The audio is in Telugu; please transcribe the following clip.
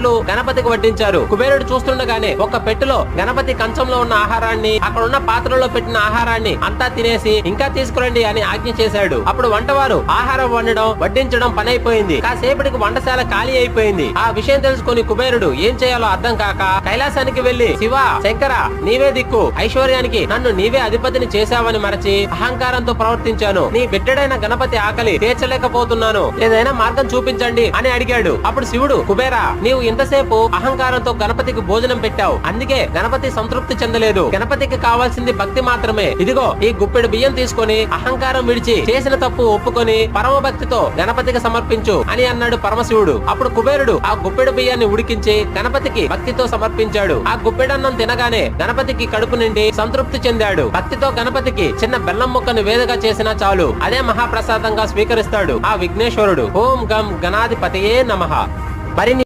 సార్లు గణపతికి వడ్డించారు. కుబేరుడు చూస్తుండగానే ఒక పెట్టెలో గణపతి కంచంలో ఉన్న ఆహారాన్ని, అక్కడ ఉన్న పాత్రలో పెట్టిన ఆహారాన్ని అంతా తినేసి ఇంకా తీసుకురండి అని ఆజ్ఞ చేశాడు. అప్పుడు వంటవారు ఆహారం వండడం వడ్డించడం పని అయిపోయింది. కాసేపటికి వంటశాల ఖాళీ అయిపోయింది. ఆ విషయం తెలుసుకుని కుబేరుడు ఏం చేయాలో అర్థం కాక కైలాసానికి వెళ్లి, శివ, శంకర, నీవే దిక్కు, ఐశ్వర్యానికి నన్ను నీవే అధిపతిని చేశావని మరచి అహంకారంతో ప్రవర్తించాను. నీ బిడ్డడైన గణపతి ఆకలి తీర్చలేకపోతున్నాను, ఏదైనా మార్గం చూపించండి అని అడిగాడు. అప్పుడు శివుడు, కుబేరా, నీవు ఇంతసేపు అహంకారంతో గణపతికి భోజనం పెట్టావు, అందుకే గణపతి సంతృప్తి చెందలేదు. గణపతికి కావాల్సింది భక్తి మాత్రమే. ఇదిగో ఈ గుప్పెడు బియ్యం తీసుకొని అహంకారం విడిచి చేసిన తప్పు ఒప్పుకొని పరమ భక్తితో గణపతికి సమర్పించు అని అన్నాడు పరమశివుడు. అప్పుడు కుబేరుడు ఆ గుప్పెడు బియ్యాన్ని ఉడికించి గణపతికి భక్తితో సమర్పించాడు. ఆ గుప్పెడన్నం తినగానే గణపతికి కడుపు నిండి సంతృప్తి చెందాడు. భక్తితో గణపతికి చిన్న బెల్లం ముక్కను వేదగా చేసినా చాలు, అదే మహాప్రసాదంగా స్వీకరిస్తాడు ఆ విఘ్నేశ్వరుడు. ఓం గం గణాధిపతయే నమః. మరిన్ని